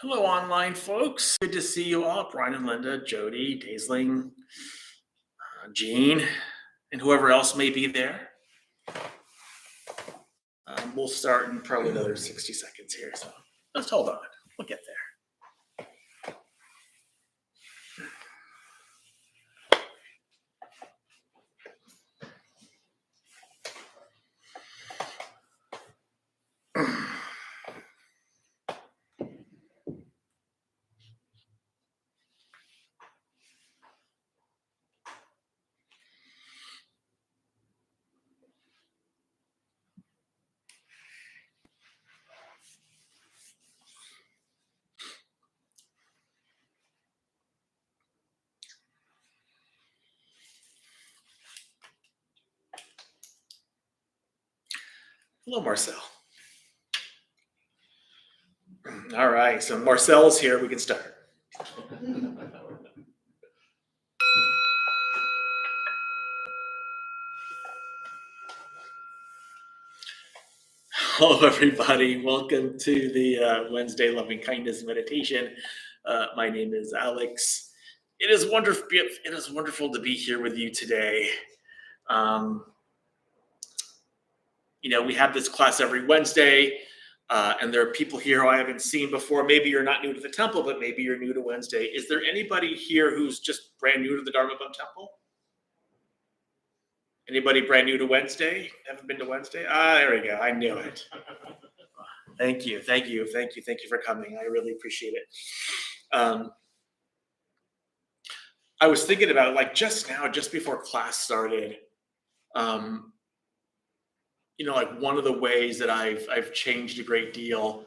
Hello, online folks. Good to see you all. Brian and Linda, Jody, Daisling, Jean, and whoever else may be there. We'll start in probably another 60 seconds here. So just hold on. We'll get there. Hello, Marcel. All right, so Marcel's here. We can start. Hello, everybody. Welcome to the Wednesday Loving Kindness Meditation. My name is Alex. It is wonderful. It is wonderful to be here with you today. We have this class every Wednesday, and there are people here who I haven't seen before. Maybe you're not new to the temple, but maybe you're new to Wednesday. Is there anybody here who's just brand new to the Dharma Bum Temple? Anybody brand new to Wednesday? Haven't been to Wednesday? There we go. I knew it. Thank you for coming. I really appreciate it. I was thinking about like just now, just before class started. Like one of the ways that I've changed a great deal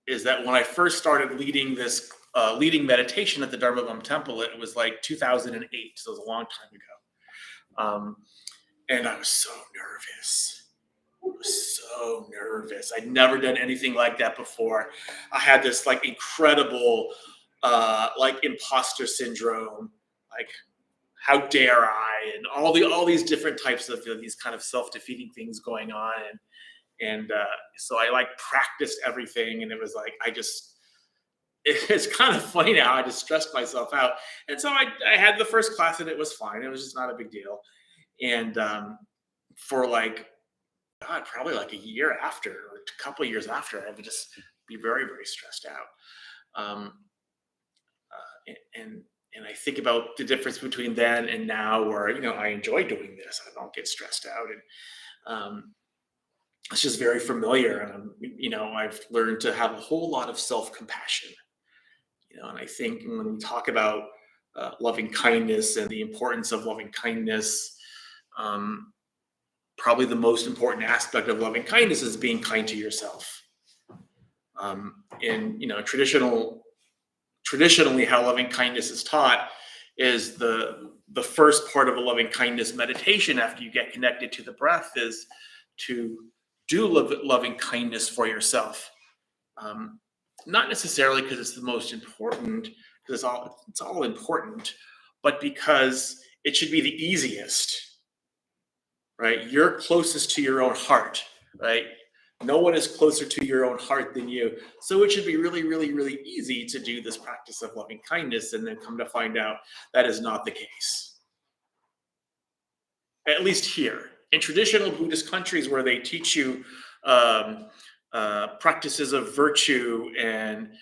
is that when I first started leading meditation at the Dharma Bum Temple, it was like 2008, so it was a long time ago. And I was so nervous. I'd never done anything like that before. I had this like incredible like imposter syndrome, like how dare I, and all these different types of these kind of self-defeating things going on, and so I like practiced everything, and it was like it's kind of funny now. I just stressed myself out, and so I had the first class, and it was fine. It was just not a big deal, and for like probably like a year after, or a couple of years after, I would just be very, very stressed out, and I think about the difference between then and now, where I enjoy doing this. I don't get stressed out, and it's just very familiar. And I've learned to have a whole lot of self-compassion. And I think when we talk about loving kindness and the importance of loving kindness, probably the most important aspect of loving kindness is being kind to yourself. Traditionally, how loving kindness is taught is the first part of a loving kindness meditation after you get connected to the breath is to do loving kindness for yourself. Not necessarily because it's the most important, because it's all important, but because it should be the easiest, right? You're closest to your own heart, right? No one is closer to your own heart than you. So it should be really, really, really easy to do this practice of loving kindness, and then come to find out that is not the case. At least here. In traditional Buddhist countries where they teach you practices of virtue and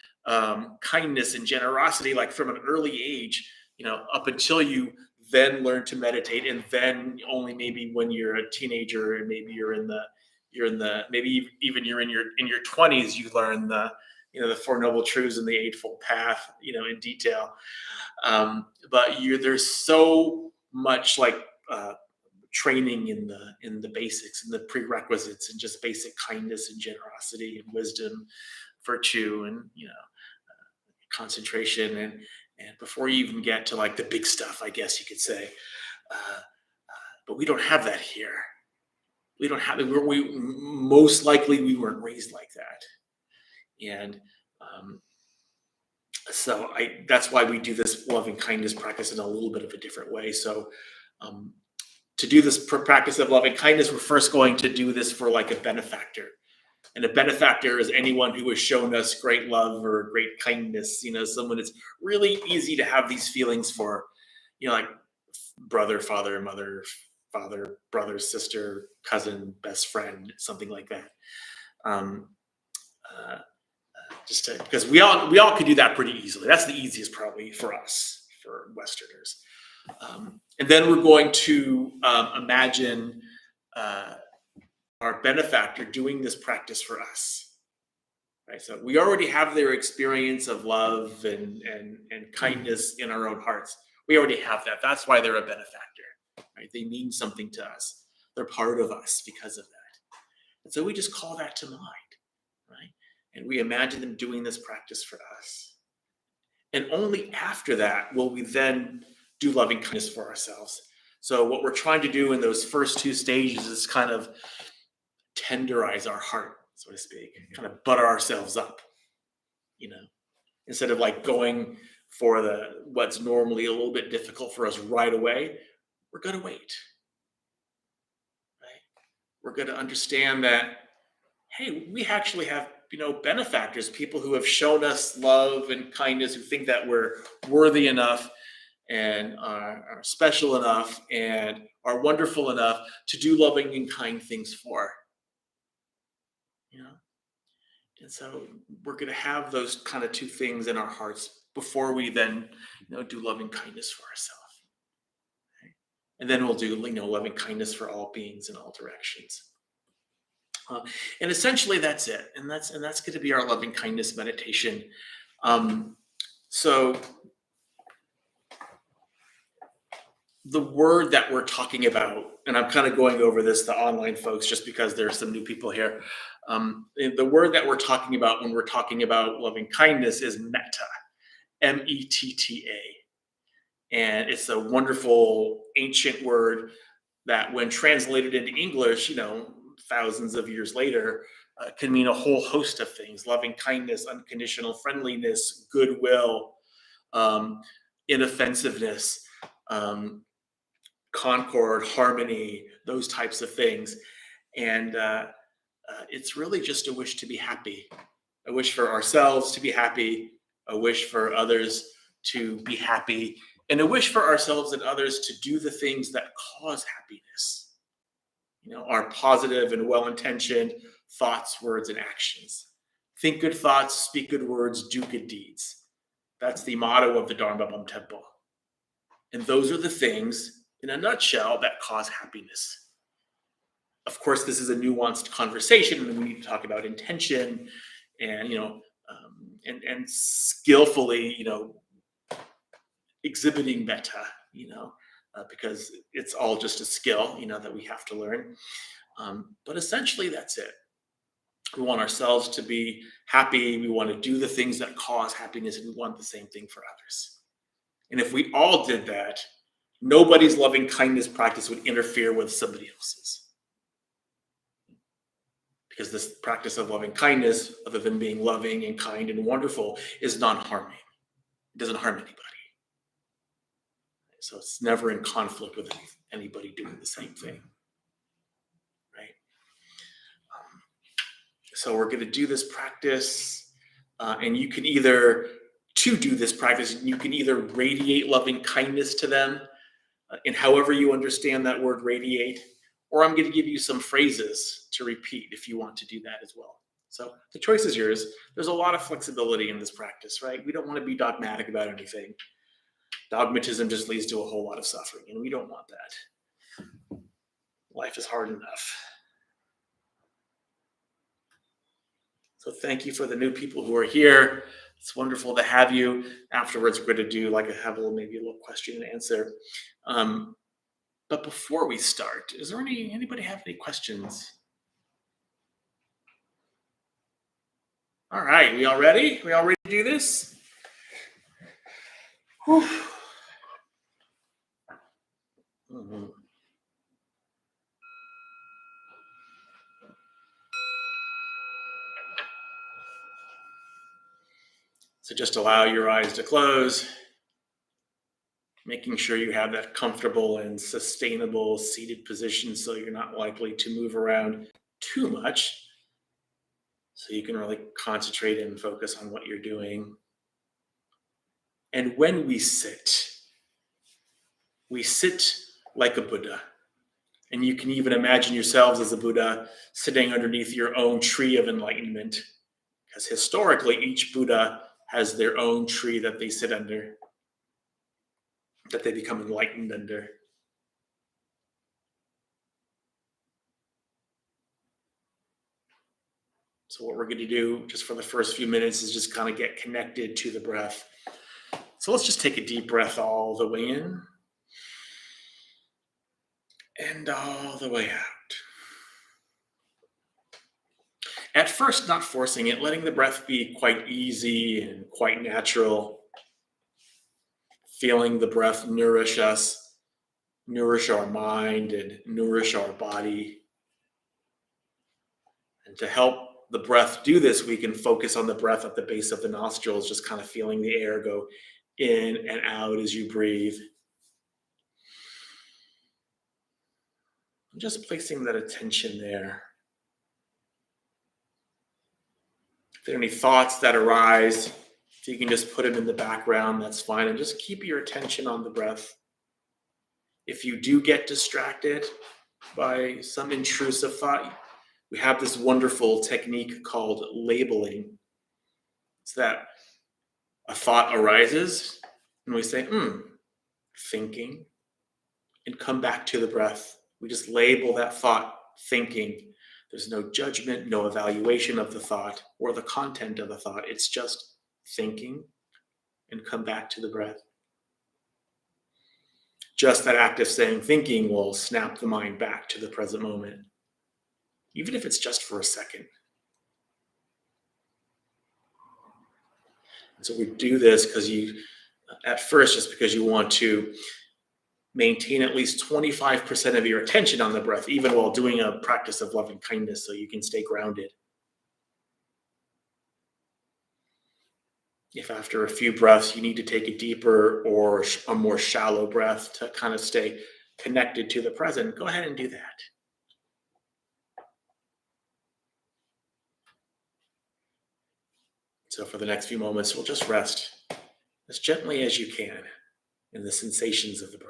kindness and generosity, like from an early age, up until you then learn to meditate, and then only maybe when you're a teenager, and maybe you're in your 20s, you learn the Four Noble Truths and the Eightfold Path, in detail. But there's so much like training in the basics and the prerequisites, and just basic kindness and generosity and wisdom, virtue, and concentration, and before you even get to like the big stuff, I guess you could say. But we don't have that here. We don't have it. We most likely we weren't raised like that, and so that's why we do this loving kindness practice in a little bit of a different way. So to do this practice of loving kindness, we're first going to do this for like a benefactor. And a benefactor is anyone who has shown us great love or great kindness. Someone it's really easy to have these feelings for, like brother, father, mother, father, brother, sister, cousin, best friend, something like that. Um, uh, because we all could do that pretty easily. That's the easiest probably for us, for Westerners. And then we're going to imagine uh, our benefactor doing this practice for us. Right? So we already have their experience of love and kindness in our own hearts. We already have that. That's why they're a benefactor. Right? They mean something to us. They're part of us because of that. And so we just call that to mind, right? And we imagine them doing this practice for us. And only after that will we then do loving kindness for ourselves. So what we're trying to do in those first two stages is kind of tenderize our heart, so to speak, kind of butter ourselves up, you know, instead of like going for what's normally a little bit difficult for us right away. We're going to wait, right? We're going to understand that, hey, we actually have, benefactors, people who have shown us love and kindness, who think that we're worthy enough and are special enough and are wonderful enough to do loving and kind things for, you know. And so we're going to have those kind of two things in our hearts before we then, do loving kindness for ourselves. Okay? And then we'll do, loving kindness for all beings in all directions. And essentially that's it. And that's going to be our loving kindness meditation. So the word that we're talking about, and I'm kind of going over this to online folks just because there's some new people here. The word that we're talking about when we're talking about loving kindness is metta, Metta. And it's a wonderful ancient word that when translated into English, thousands of years later, can mean a whole host of things: loving kindness, unconditional friendliness, goodwill, inoffensiveness, concord, harmony, those types of things. And it's really just a wish to be happy, a wish for ourselves to be happy, a wish for others to be happy, and a wish for ourselves and others to do the things that cause happiness. Our positive and well-intentioned thoughts, words, and actions. Think good thoughts, speak good words, do good deeds. That's the motto of the Dharma Bum Temple. And those are the things, in a nutshell, that cause happiness. Of course, this is a nuanced conversation, and we need to talk about intention and, and skillfully, exhibiting metta, because it's all just a skill, that we have to learn. But essentially, that's it. We want ourselves to be happy. We want to do the things that cause happiness, and we want the same thing for others. And if we all did that, nobody's loving kindness practice would interfere with somebody else's. Because this practice of loving kindness, other than being loving and kind and wonderful, is non-harming. It doesn't harm anybody. So it's never in conflict with anybody doing the same thing, right? So we're going to do this practice, and you can to do this practice, you can either radiate loving kindness to them, in however you understand that word radiate, or I'm going to give you some phrases to repeat if you want to do that as well. So the choice is yours. There's a lot of flexibility in this practice, right? We don't want to be dogmatic about anything. Dogmatism just leads to a whole lot of suffering, and we don't want that. Life is hard enough. So thank you for the new people who are here. It's wonderful to have you. Afterwards, we're going to do maybe a little question and answer. But before we start, is there anybody have any questions? All right, we all ready? We all ready to do this? Whew. Mm-hmm. So just allow your eyes to close, making sure you have that comfortable and sustainable seated position so you're not likely to move around too much. so you can really concentrate and focus on what you're doing. And when we sit like a Buddha. And you can even imagine yourselves as a Buddha sitting underneath your own tree of enlightenment. Because historically, each Buddha has their own tree that they sit under, that they become enlightened under. So what we're going to do just for the first few minutes is just kind of get connected to the breath. So let's just take a deep breath all the way in and all the way out. At first, not forcing it, letting the breath be quite easy and quite natural. Feeling the breath nourish us, nourish our mind, and nourish our body. And to help the breath do this, we can focus on the breath at the base of the nostrils, just kind of feeling the air go in and out as you breathe. Just placing that attention there. If there are any thoughts that arise, if you can just put them in the background, that's fine. And just keep your attention on the breath. If you do get distracted by some intrusive thought, we have this wonderful technique called labeling. It's that a thought arises and we say, thinking, and come back to the breath. We just label that thought thinking. There's no judgment, no evaluation of the thought or the content of the thought. It's just thinking and come back to the breath. Just that act of saying thinking will snap the mind back to the present moment, even if it's just for a second. And so we do this at first, just because you want to maintain at least 25% of your attention on the breath, even while doing a practice of loving kindness, so you can stay grounded. If after a few breaths you need to take a deeper or a more shallow breath to kind of stay connected to the present, go ahead and do that. So for the next few moments, we'll just rest as gently as you can in the sensations of the breath.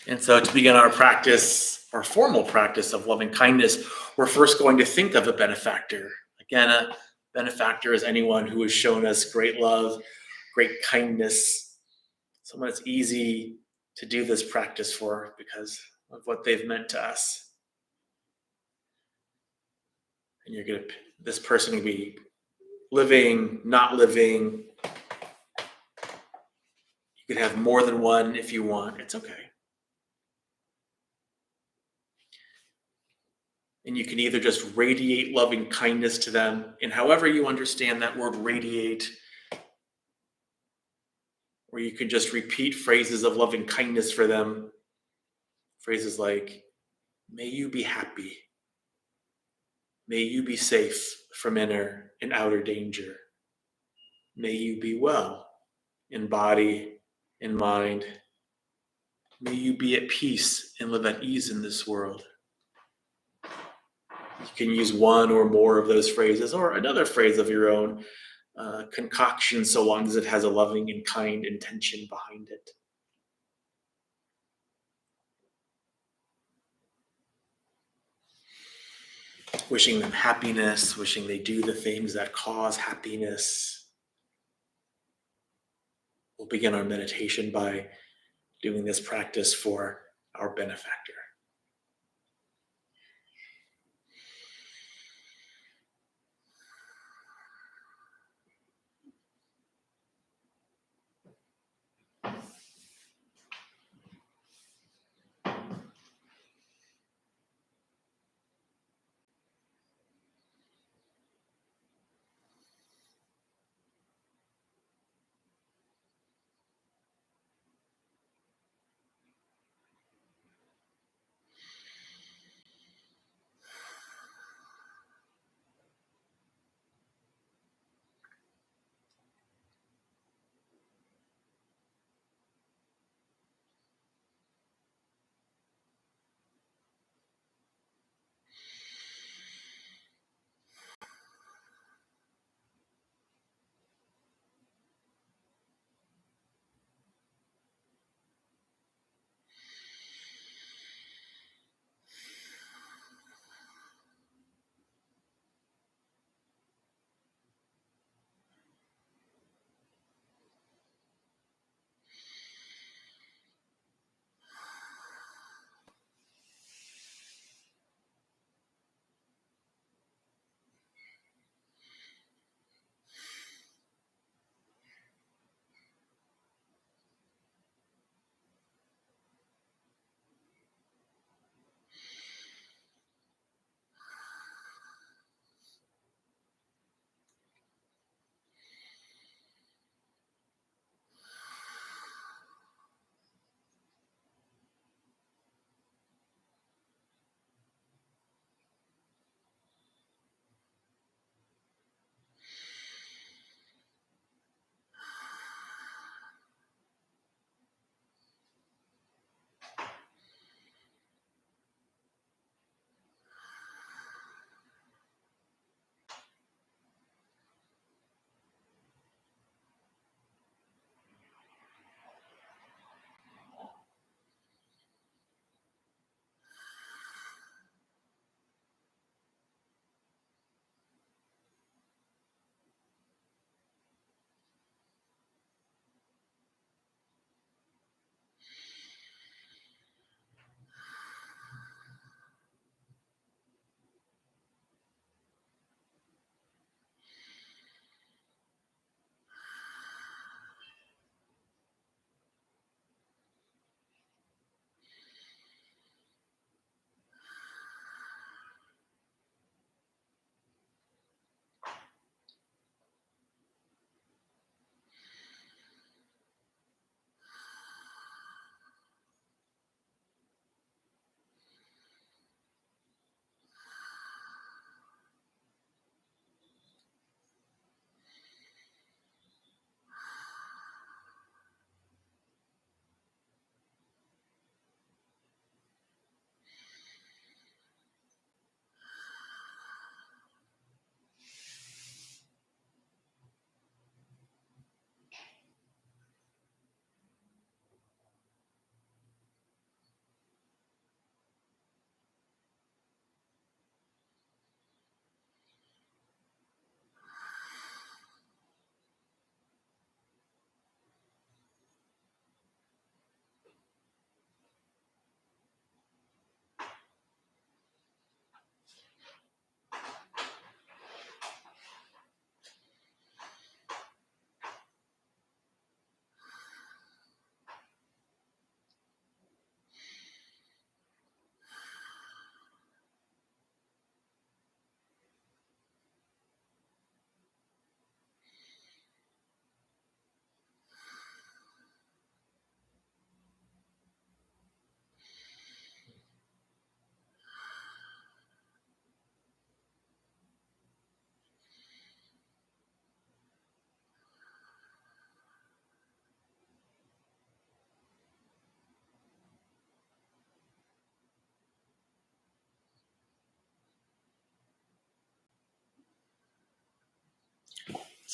And so, to begin our practice, our formal practice of loving kindness, we're first going to think of a benefactor. Again, a benefactor is anyone who has shown us great love, great kindness, someone it's easy to do this practice for because of what they've meant to us. And this person can be living, not living. You could have more than one if you want. It's okay. And you can either just radiate loving kindness to them, and however you understand that word radiate, or you can just repeat phrases of loving kindness for them. Phrases like, may you be happy. May you be safe from inner and outer danger. May you be well in body and mind. May you be at peace and live at ease in this world. You can use one or more of those phrases or another phrase of your own concoction, so long as it has a loving and kind intention behind it. Wishing them happiness, wishing they do the things that cause happiness. We'll begin our meditation by doing this practice for our benefactor.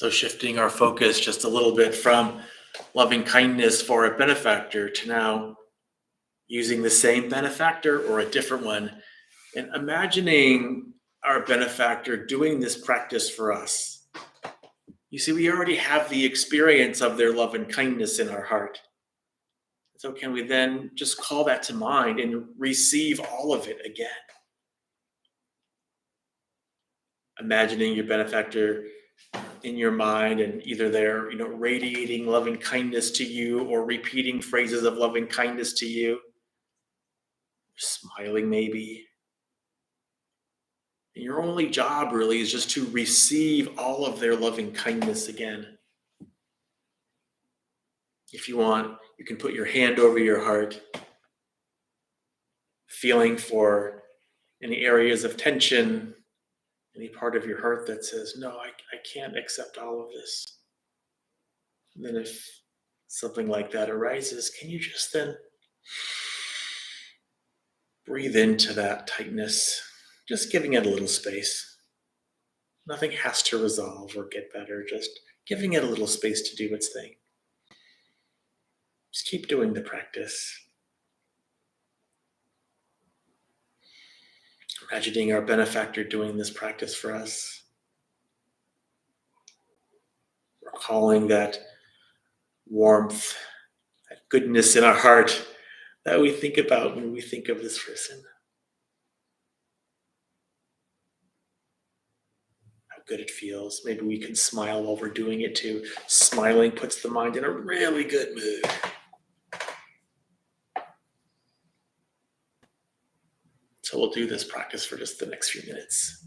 So shifting our focus just a little bit from loving kindness for a benefactor to now using the same benefactor or a different one, and imagining our benefactor doing this practice for us. You see, we already have the experience of their love and kindness in our heart. So, can we then just call that to mind and receive all of it again? Imagining your benefactor in your mind, and either they're radiating loving kindness to you or repeating phrases of loving kindness to you, smiling maybe. And your only job really is just to receive all of their loving kindness again. If you want, you can put your hand over your heart, feeling for any areas of tension, any part of your heart that says, no, I can't accept all of this. And then if something like that arises, can you just then breathe into that tightness, just giving it a little space. Nothing has to resolve or get better, just giving it a little space to do its thing. Just keep doing the practice. Imagining our benefactor doing this practice for us. Recalling that warmth, that goodness in our heart that we think about when we think of this person. How good it feels. Maybe we can smile while we're doing it too. Smiling puts the mind in a really good mood. So we'll do this practice for just the next few minutes.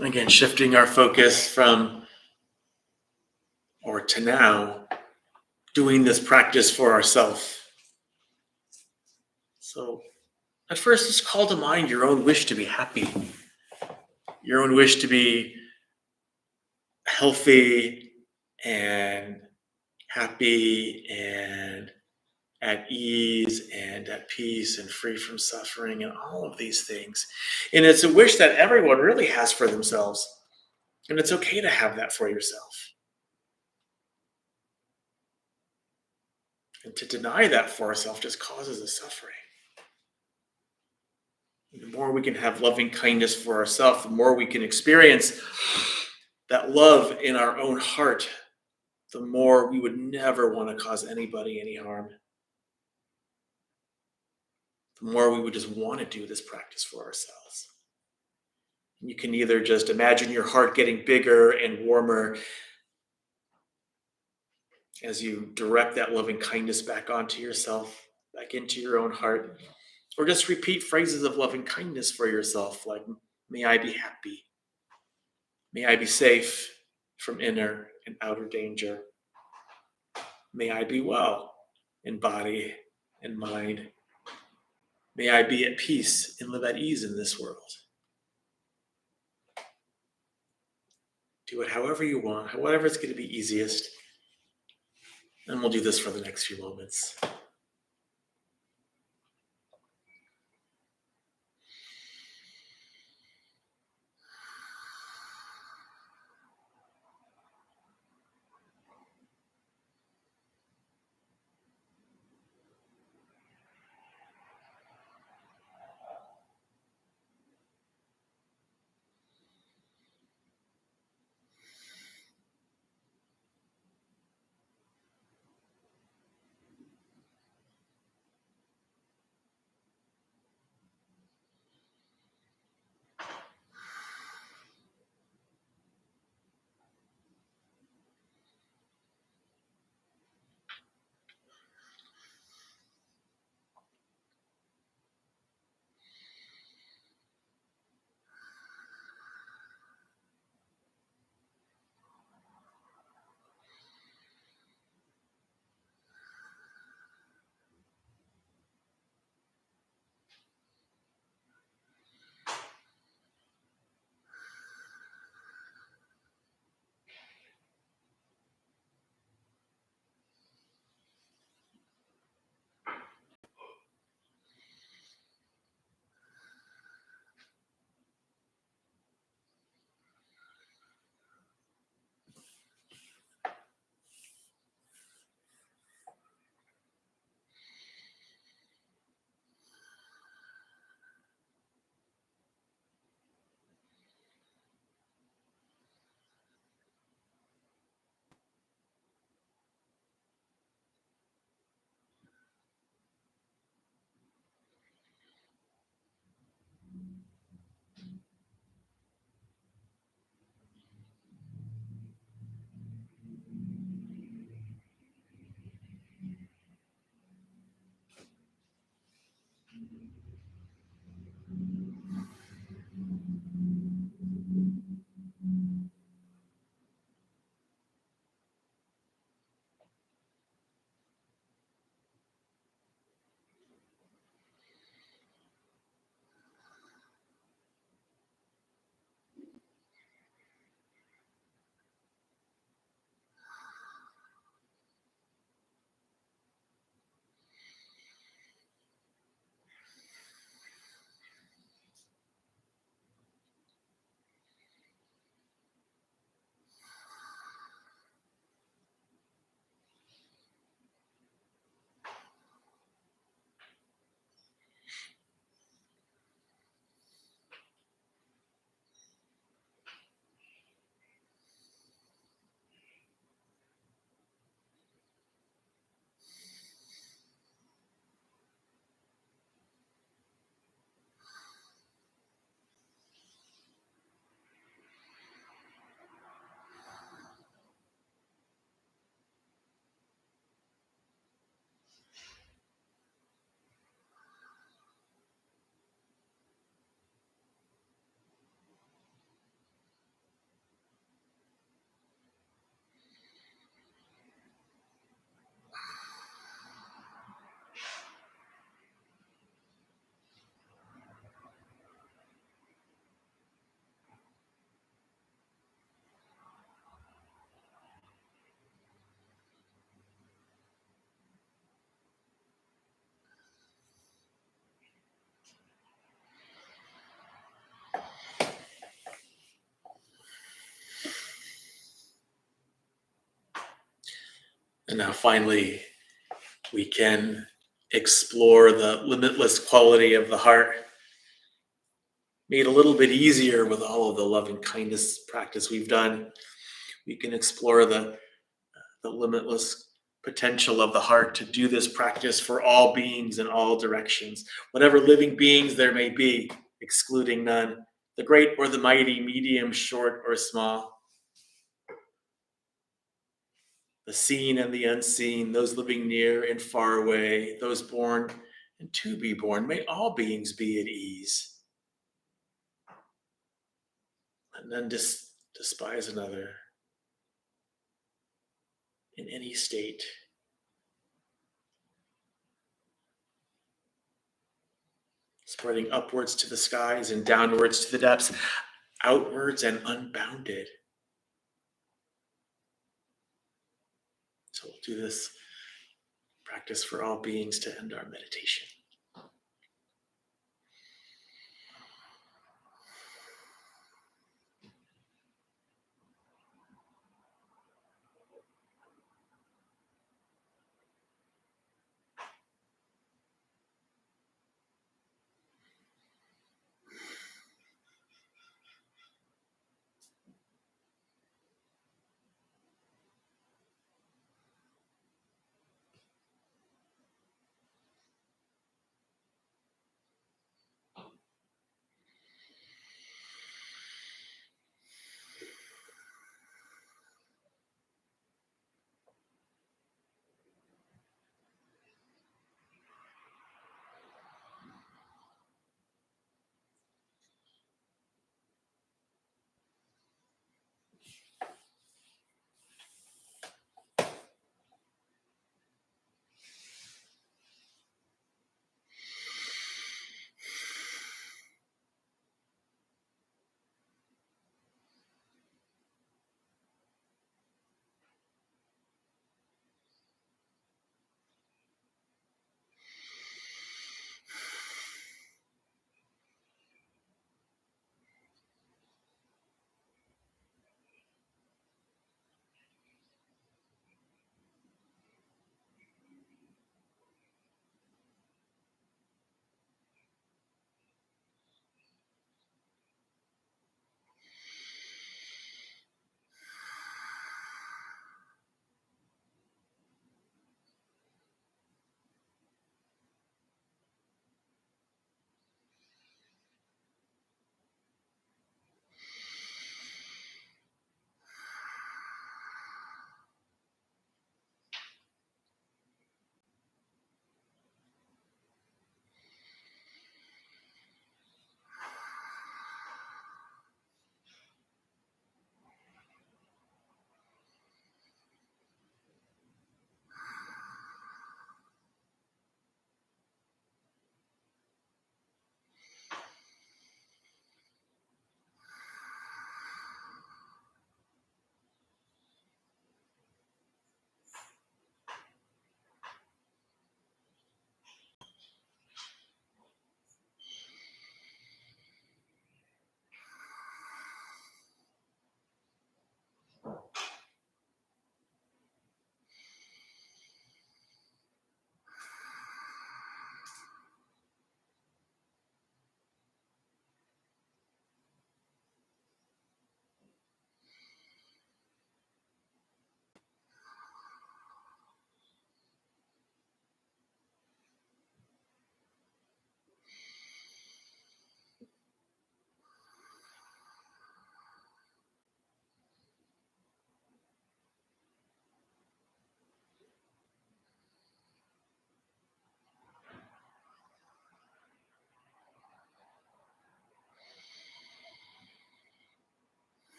Again, shifting our focus from or to now, doing this practice for ourselves. So, at first, just call to mind your own wish to be happy, your own wish to be healthy and happy and at ease and at peace and free from suffering and all of these things. And it's a wish that everyone really has for themselves. And it's okay to have that for yourself. And to deny that for ourselves just causes us suffering. The more we can have loving kindness for ourselves, the more we can experience that love in our own heart, the more we would never want to cause anybody any harm. The more we would just want to do this practice for ourselves. You can either just imagine your heart getting bigger and warmer as you direct that loving kindness back onto yourself, back into your own heart, or just repeat phrases of loving kindness for yourself, like, may I be happy. May I be safe from inner and outer danger. May I be well in body and mind. May I be at peace and live at ease in this world. Do it however you want, however it's going to be easiest. And we'll do this for the next few moments. And now finally, we can explore the limitless quality of the heart, made a little bit easier with all of the love and kindness practice we've done. We can explore the limitless potential of the heart to do this practice for all beings in all directions, whatever living beings there may be, excluding none, the great or the mighty, medium, short, or small, the seen and the unseen, those living near and far away, those born and to be born. May all beings be at ease. And then despise another in any state. Spreading upwards to the skies and downwards to the depths, outwards and unbounded. So we'll do this practice for all beings to end our meditation.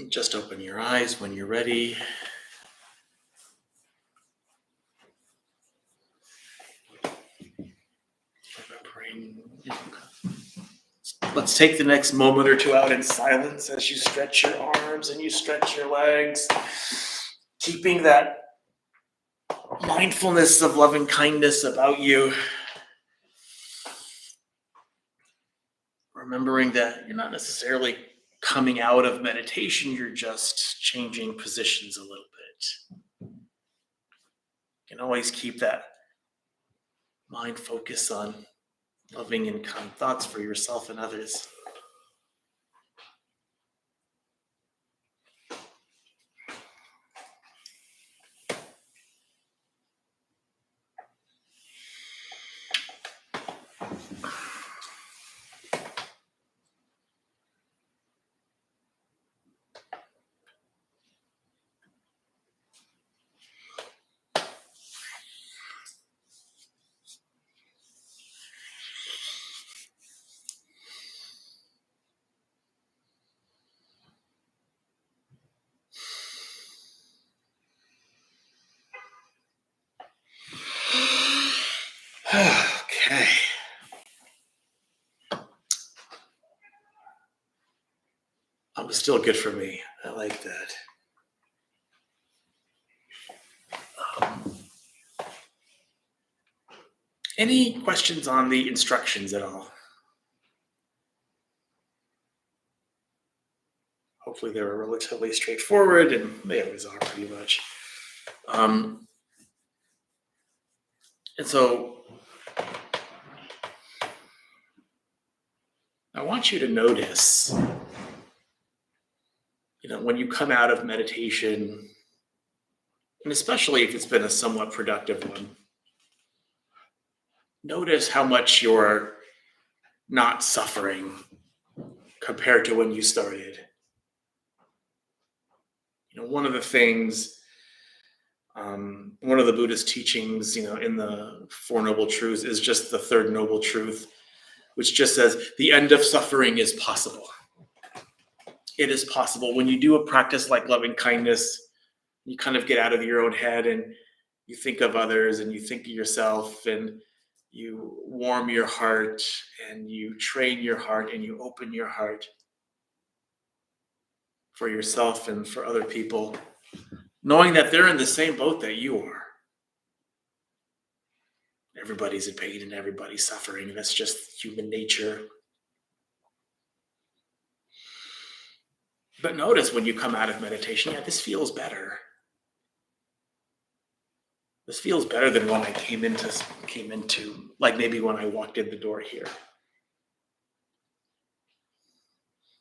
Just open your eyes when you're ready. Remembering, let's take the next moment or two out in silence as you stretch your arms and you stretch your legs, keeping that mindfulness of loving kindness about you. Remembering that you're not necessarily coming out of meditation, you're just changing positions a little bit. You can always keep that mind focus on loving and kind thoughts for yourself and others. Okay. That was still good for me. I like that. Any questions on the instructions at all? Hopefully they were relatively straightforward, and they always are pretty much. And so I want you to notice, when you come out of meditation, and especially if it's been a somewhat productive one, notice how much you're not suffering compared to when you started. One of the things, one of the Buddhist teachings, in the Four Noble Truths is just the third noble truth, which just says the end of suffering is possible. It is possible. When you do a practice like loving kindness, you kind of get out of your own head and you think of others and you think of yourself and you warm your heart and you train your heart and you open your heart for yourself and for other people, knowing that they're in the same boat that you are. Everybody's in pain and everybody's suffering. That's just human nature. But notice when you come out of meditation, this feels better. This feels better than when I came into, like maybe when I walked in the door here.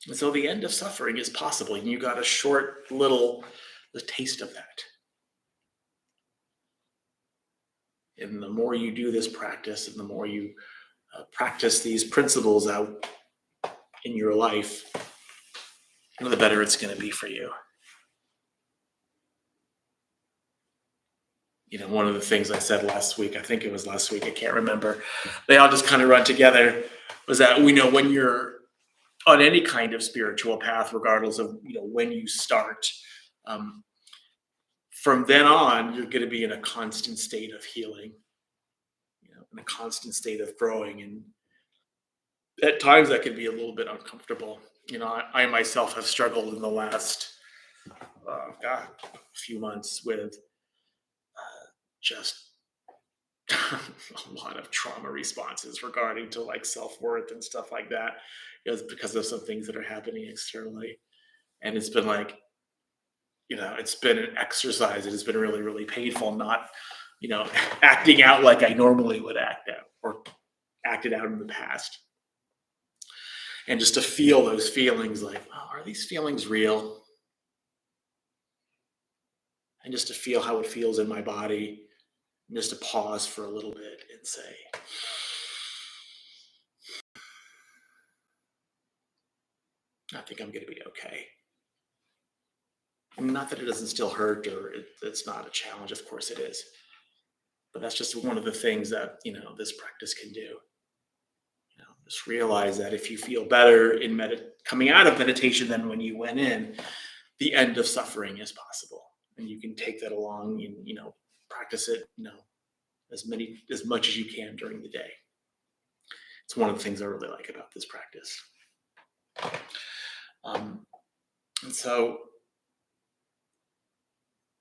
And so the end of suffering is possible, and you got a short little taste of that. And the more you do this practice, and the more you practice these principles out in your life, the better it's going to be for you. One of the things I said last week, I think it was last week, I can't remember, they all just kind of run together, was that we know when you're on any kind of spiritual path, regardless of when you start, from then on, you're going to be in a constant state of healing, in a constant state of growing. And at times that can be a little bit uncomfortable. I myself have struggled in the last, a few months with just a lot of trauma responses regarding to like self-worth and stuff like that, because of some things that are happening externally. And it's been like, it's been an exercise. It has been really, really painful, not, acting out like I normally would act out or acted out in the past. And just to feel those feelings like, oh, are these feelings real? And just to feel how it feels in my body, and just to pause for a little bit and say, I think I'm going to be okay. Not that it doesn't still hurt or it's not a challenge. Of course it is. But that's just one of the things that, this practice can do. Just realize that if you feel better in coming out of meditation than when you went in, the end of suffering as possible. And you can take that along and, practice it, as much as you can during the day. It's one of the things I really like about this practice. And so,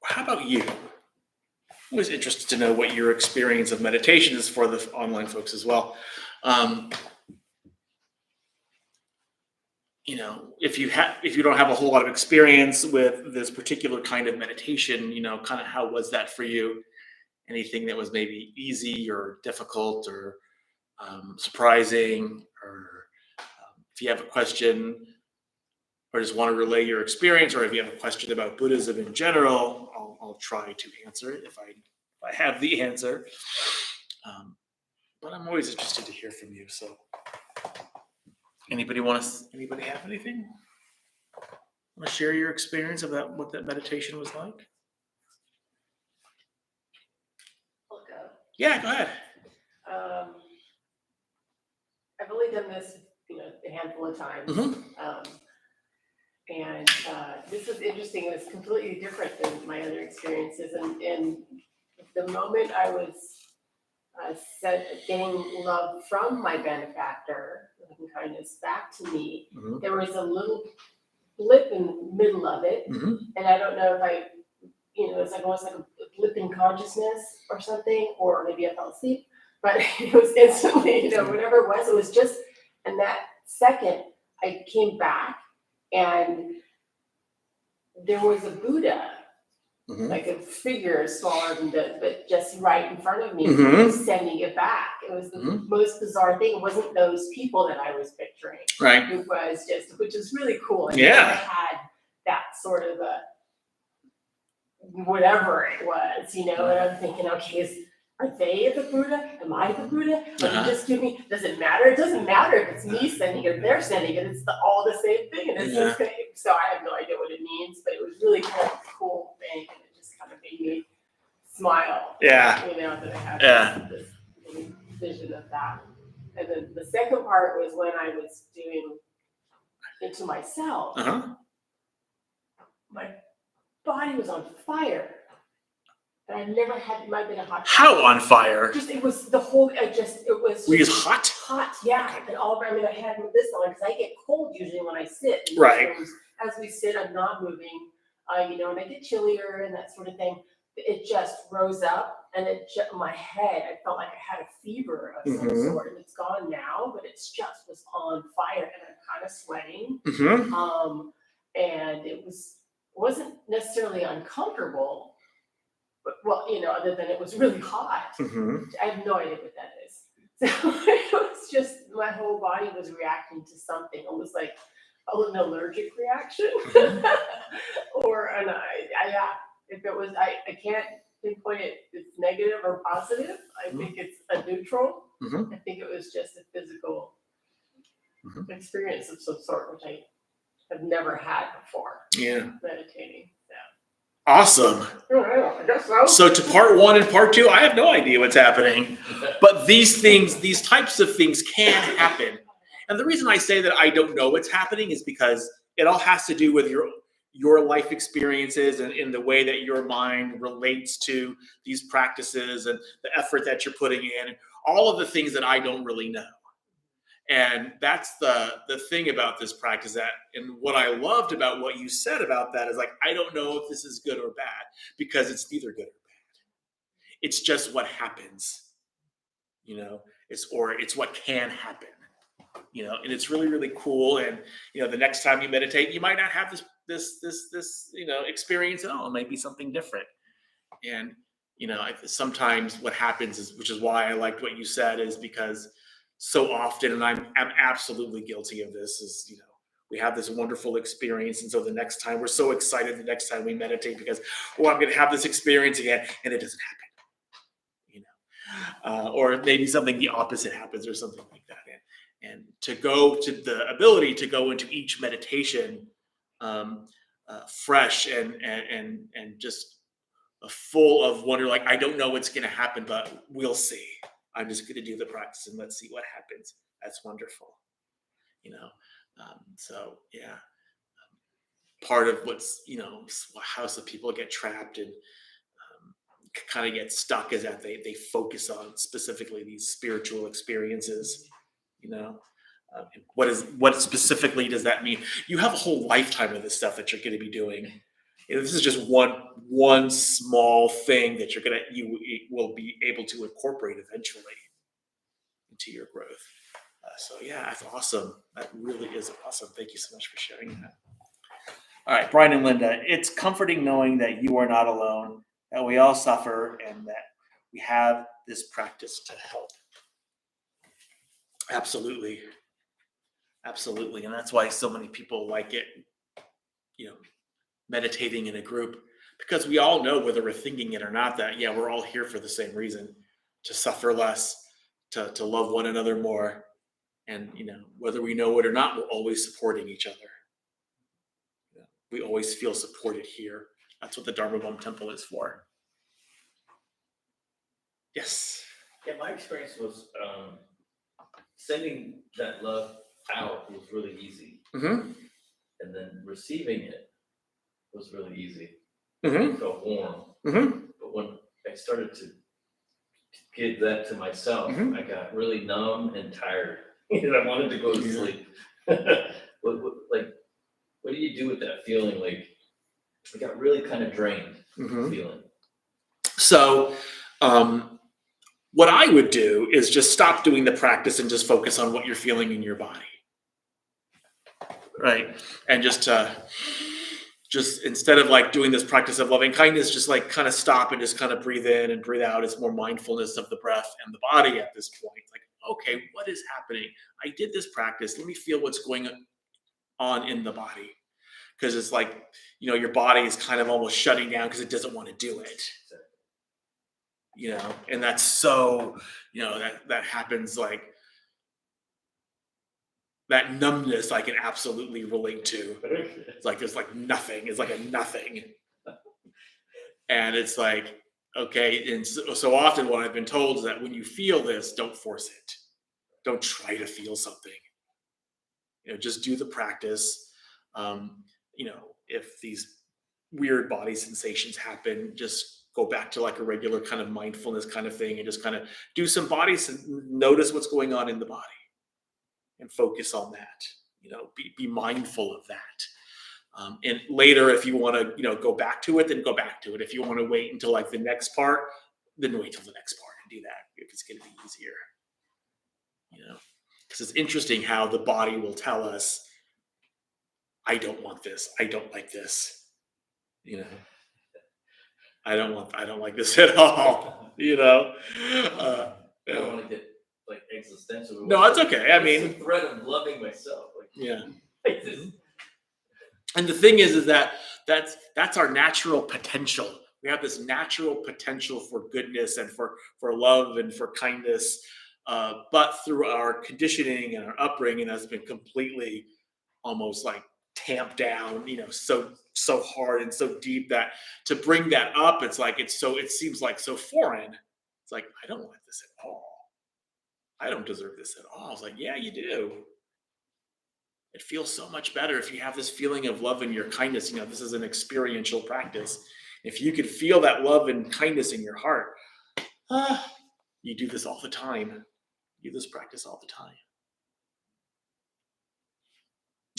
how about you? I was interested to know what your experience of meditation is for the online folks as well. If you don't have a whole lot of experience with this particular kind of meditation, kind of how was that for you? Anything that was maybe easy or difficult or surprising, or if you have a question or just want to relay your experience, or if you have a question about Buddhism in general, I'll try to answer it if I have the answer. But I'm always interested to hear from you. So, anybody have anything? Want to share your experience about what that meditation was like? I'll go. Yeah, go ahead. I've only done this, a handful of times. And this was interesting. It was completely different than my other experiences. And the moment I was getting love from my benefactor, loving kindness back to me, there was a little blip in the middle of it. And I don't know if it's like almost like a blip in consciousness or something, or maybe I fell asleep, but it was instantly, whatever it was just, in that second, I came back and there was a Buddha, like a figure smaller than this, but just right in front of me, sending it back. It was the most bizarre thing. It wasn't those people that I was picturing. Right. It was just, which is really cool. I had that sort of a, whatever it was, and I'm thinking, okay, are they the Buddha? Am I the Buddha? Just give me, does it matter? It doesn't matter if it's me sending it or they're sending it. It's all the same thing. And it's just, so I have no idea what it means, but it was really kind of a cool thing. And it just kind of made me smile. Yeah. That I had this vision of that. And then the second part was when I was doing into myself. My body was on fire. And I never had, it might have been a hot. How on fire? It was the whole, it was. Were you hot? Hot, yeah. And I had this on because I get cold usually when I sit. Right. As we sit, I'm not moving, and I get chillier and that sort of thing. It just rose up and my head, I felt like I had a fever of some sort, and it's gone now, but it's just was on fire and I'm kind of sweating. And it wasn't necessarily uncomfortable. But, other than it was really hot. I have no idea what that is. So it was just, my whole body was reacting to something, almost like an allergic reaction. Or if it was, I can't pinpoint it, it's negative or positive. I think it's a neutral. I think it was just a physical experience of some sort, which I have never had before. Yeah. Meditating. Awesome. I guess so. So to part one and part two, I have no idea what's happening. But these types of things can happen. And the reason I say that I don't know what's happening is because it all has to do with your life experiences and in the way that your mind relates to these practices and the effort that you're putting in, all of the things that I don't really know. And that's the thing about this practice, and what I loved about what you said about that is, like, I don't know if this is good or bad, because it's neither good or bad. It's just what happens, it's what can happen, and it's really, really cool. And, the next time you meditate, you might not have this experience at all. It might be something different. And, sometimes what happens is, which is why I liked what you said, is because so often, and I'm absolutely guilty of this, is, we have this wonderful experience, and so the next time we're so excited, the next time we meditate, because, I'm going to have this experience again, and it doesn't happen, or maybe something the opposite happens, or something like that. And to go to the ability to go into each meditation fresh and just full of wonder, like, I don't know what's going to happen, but we'll see. I'm just going to do the practice and let's see what happens. That's wonderful. So, yeah. part of what's, how some people get trapped and kind of get stuck is that they focus on specifically these spiritual experiences, you know. What specifically does that mean? You have a whole lifetime of this stuff that you're going to be doing. This is just one small thing that you will be able to incorporate eventually into your growth. So yeah, that's awesome. That really is awesome. Thank you so much for sharing that. All right, Brian and Linda, it's comforting knowing that you are not alone, that we all suffer, and that we have this practice to help. Absolutely. Absolutely. And that's why so many people like it, meditating in a group, because we all know, whether we're thinking it or not, that, yeah, we're all here for the same reason, to suffer less, to love one another more. And, whether we know it or not, we're always supporting each other. We always feel supported here. That's what the Dharma Bum Temple is for. Yes. Yeah, my experience was sending that love out was really easy. Mm-hmm. And then receiving it was really easy. Mm-hmm. It felt warm. Mm-hmm. But when I started to give that to myself, I got really numb and tired. And I wanted to go to sleep. What do you do with that feeling? Like, I got really kind of drained feeling. So, what I would do is just stop doing the practice and just focus on what you're feeling in your body. Right. And just instead of like doing this practice of loving kindness, just like kind of stop and just kind of breathe in and breathe out. It's more mindfulness of the breath and the body at this point. Like, okay, what is happening? I did this practice. Let me feel what's going on in the body. Because it's like, your body is kind of almost shutting down because it doesn't want to do it. And that's so, that happens, like, that numbness I can absolutely relate to. It's like there's like nothing. It's like a nothing. And it's like, okay, and so often what I've been told is that when you feel this, don't force it. Don't try to feel something. Just do the practice. If these weird body sensations happen, just go back to like a regular kind of mindfulness kind of thing and just kind of do some notice what's going on in the body and focus on that. Be mindful of that. And later, if you want to, go back to it, then go back to it. If you want to wait until like the next part, then wait till the next part and do that if it's going to be easier. Because it's interesting how the body will tell us, I don't want this. I don't like this. I don't like this at all. I don't want to get like existential. No, it's okay. I mean, it's the threat of loving myself. Like, yeah. Like this. And the thing is that that's our natural potential. We have this natural potential for goodness and for love and for kindness. But through our conditioning and our upbringing, that's been completely almost like tamped down, so hard and so deep that to bring that up, it seems like so foreign. It's like, I don't want this at all. I don't deserve this at all. It's like, yeah, you do. It feels so much better if you have this feeling of love and your kindness. This is an experiential practice. If you could feel that love and kindness in your heart, you do this all the time. You do this practice all the time.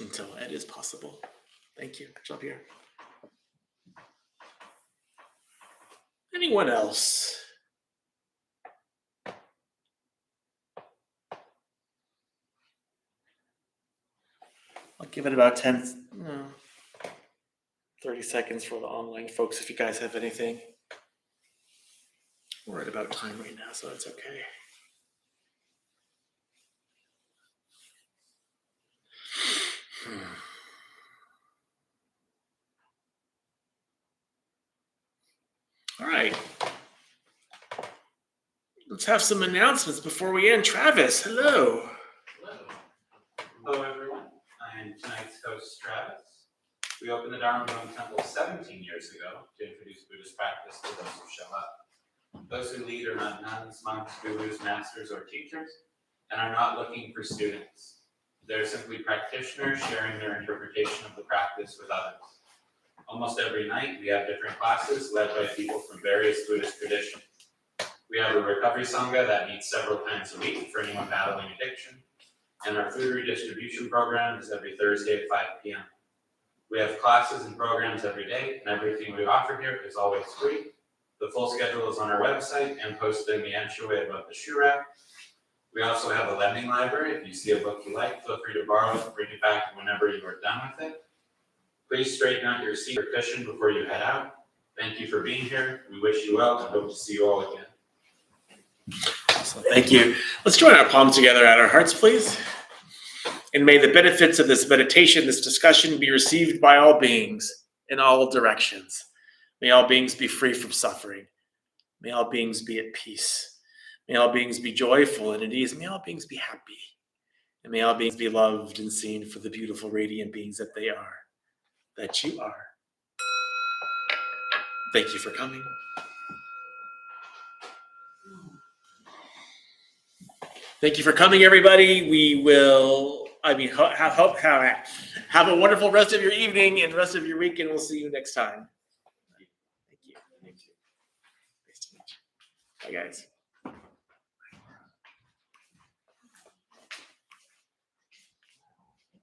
And so it is possible. Thank you. Good job here. Anyone else? I'll give it about 30 seconds for the online folks if you guys have anything. We're at about time right now, so it's okay. All right. Let's have some announcements before we end. Travis, hello. Hello, everyone. I am tonight's host, Travis. We opened the Dharma Bum Temple 17 years ago to introduce Buddhist practice to those who show up. Those who lead are not nuns, monks, gurus, masters, or teachers, and are not looking for students. They're simply practitioners sharing their interpretation of the practice with others. Almost every night, we have different classes led by people from various Buddhist traditions. We have a recovery sangha that meets several times a week for anyone battling addiction, and our food redistribution program is every Thursday at 5 p.m. We have classes and programs every day, and everything we offer here is always free. The full schedule is on our website and posted in the entryway above the shoe rack. We also have a lending library. If you see a book you like, feel free to borrow it, bring it back whenever you are done with it. Please straighten out your seat or cushion before you head out. Thank you for being here. We wish you well and hope to see you all again. Awesome. Thank you. Let's join our palms together at our hearts, please. And may the benefits of this meditation, this discussion, be received by all beings in all directions. May all beings be free from suffering. May all beings be at peace. May all beings be joyful and at ease. May all beings be happy. And may all beings be loved and seen for the beautiful, radiant beings that they are, that you are. Thank you for coming. Thank you for coming, everybody. We will, have a wonderful rest of your evening and rest of your week, and we'll see you next time. Thank you. Nice to meet you. Bye, guys.